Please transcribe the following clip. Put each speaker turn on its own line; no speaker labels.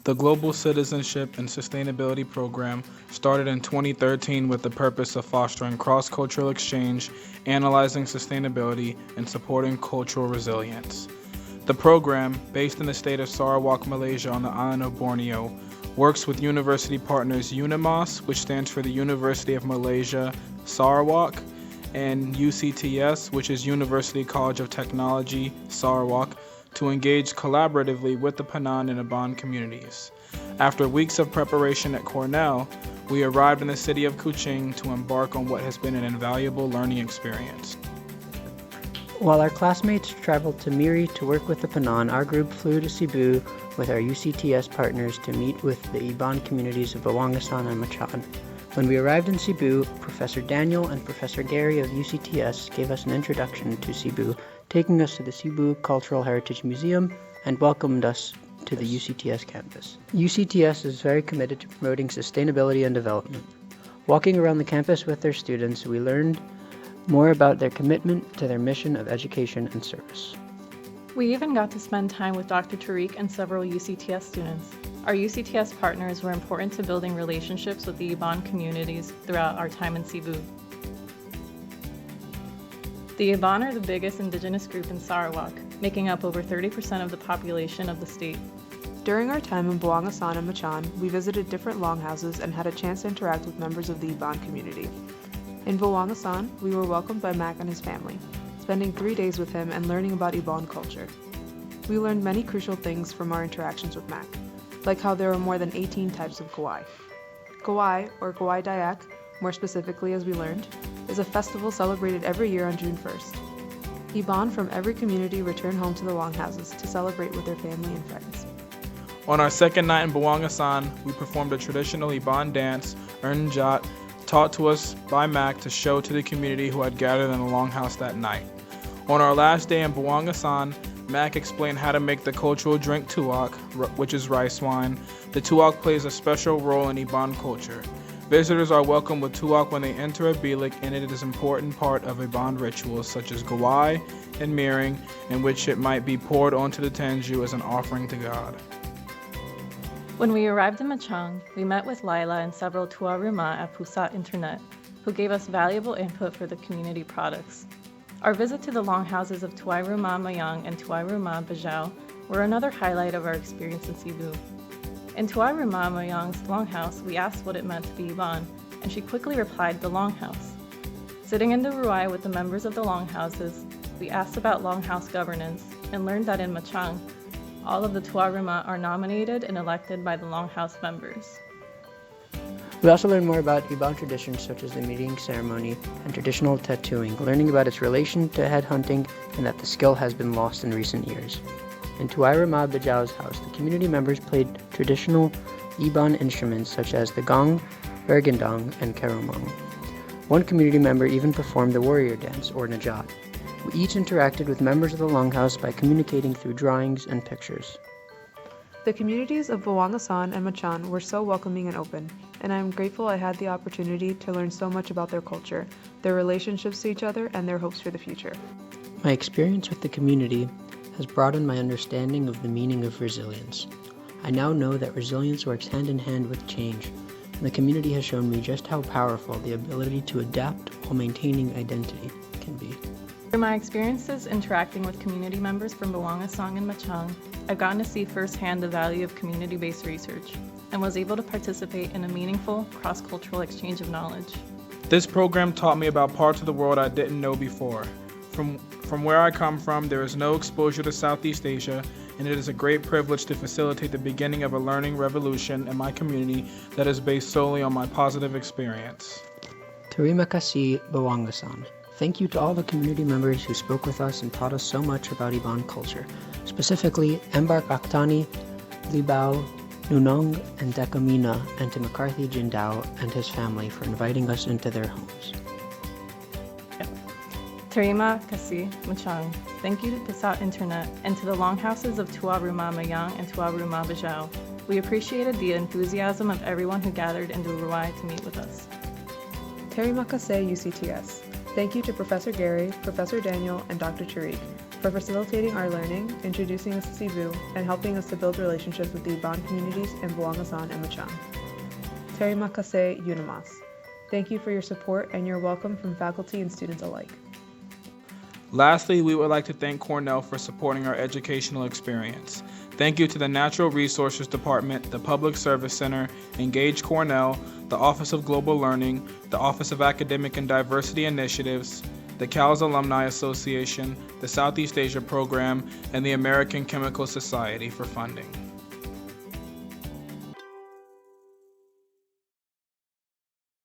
The Global Citizenship and Sustainability program started in 2013 with the purpose of fostering cross-cultural exchange, analyzing sustainability, and supporting cultural resilience. The program, based in the state of Sarawak, Malaysia on the island of Borneo, works with university partners UNIMAS, which stands for the University of Malaysia, Sarawak, and UCTS, which is University College of Technology, Sarawak, to engage collaboratively with the Penan and Iban communities. After weeks of preparation at Cornell, we arrived in the city of Kuching to embark on what has been an invaluable learning experience.
While our classmates traveled to Miri to work with the Penan, our group flew to Sibu with our UCTS partners to meet with the Iban communities of Bawangasan and Machan. When we arrived in Sibu, Professor Daniel and Professor Gary of UCTS gave us an introduction to Sibu, taking us to the Sibu Cultural Heritage Museum and welcomed us to the UCTS campus. UCTS is very committed to promoting sustainability and development. Walking around the campus with their students, we learned more about their commitment to their mission of education and service.
We even got to spend time with Dr. Tariq and several UCTS students. Our UCTS partners were important to building relationships with the Iban communities throughout our time in Sibu. The Iban are the biggest indigenous group in Sarawak, making up over 30% of the population of the state.
During our time in Bawangasan and Machan, we visited different longhouses and had a chance to interact with members of the Iban community. In Bawangasan, we were welcomed by Mac and his family, spending 3 days with him and learning about Iban culture. We learned many crucial things from our interactions with Mac, like how there are more than 18 types of Gawai. Gawai, or Gawai Dayak, more specifically as we learned, is a festival celebrated every year on June 1st. Iban from every community return home to the longhouses to celebrate with their family and friends.
On our second night in Bawangasan, we performed a traditional Iban dance, Ernjat, taught to us by Mac to show to the community who had gathered in the longhouse that night. On our last day in Bawangasan, Mac explained how to make the cultural drink tuak, which is rice wine. The tuak plays a special role in Iban culture. Visitors are welcome with tuak when they enter a bilik, and it is an important part of Iban rituals such as gawai and miring, in which it might be poured onto the tenju as an offering to God.
When we arrived in Machang, we met with Laila and several Tuaruma at Pusat Internet, who gave us valuable input for the community products. Our visit to the longhouses of Tuairuma Mayang and Tuairuma Bajau were another highlight of our experience in Sibu. In Tuairuma Mayang's longhouse, we asked what it meant to be Iban, and she quickly replied, the longhouse. Sitting in the ruai with the members of the longhouses, we asked about longhouse governance and learned that in Machang, all of the Tuaruma are nominated and elected by the longhouse members.
We also learned more about Iban traditions such as the meeting ceremony and traditional tattooing, learning about its relation to headhunting and that the skill has been lost in recent years. In Tuairuma Bajau's house, the community members played traditional Iban instruments such as the gong, bergendang, and karumang. One community member even performed the warrior dance, or najat. We each interacted with members of the longhouse by communicating through drawings and pictures.
The communities of Bawangasan and Machan were so welcoming and open, and I am grateful I had the opportunity to learn so much about their culture, their relationships to each other, and their hopes for the future.
My experience with the community has broadened my understanding of the meaning of resilience. I now know that resilience works hand in hand with change, and the community has shown me just how powerful the ability to adapt while maintaining identity can be.
Through my experiences interacting with community members from Bawangasang and Machang, I've gotten to see firsthand the value of community-based research and was able to participate in a meaningful cross-cultural exchange of knowledge.
This program taught me about parts of the world I didn't know before. From where I come from, there is no exposure to Southeast Asia, and it is a great privilege to facilitate the beginning of a learning revolution in my community that is based solely on my positive experience.
Terima kasih, Bawangasan. Thank you to all the community members who spoke with us and taught us so much about Iban culture, specifically Embark Aktani, Libao, Nunong, and Dekamina, and to McCarthy Jindao and his family for inviting us into their homes.
Terima kasih, Machang. Thank you to Pusat Internet and to the longhouses of Tuaruma Mayang and Tuaruma Bajau. We appreciated the enthusiasm of everyone who gathered in the Ruai to meet with us.
Terima kasih UCTS. Thank you to Professor Gary, Professor Daniel, and Dr. Tariq. for facilitating our learning, introducing us to Sibu, and helping us to build relationships with the Iban communities in Buangasan and Machan. Terima kasih Yunamas. Thank you for your support and your welcome from faculty and students alike.
Lastly, we would like to thank Cornell for supporting our educational experience. Thank you to the Natural Resources Department, the Public Service Center, Engage Cornell, the Office of Global Learning, the Office of Academic and Diversity Initiatives, the CALS Alumni Association, the Southeast Asia Program, and the American Chemical Society for funding.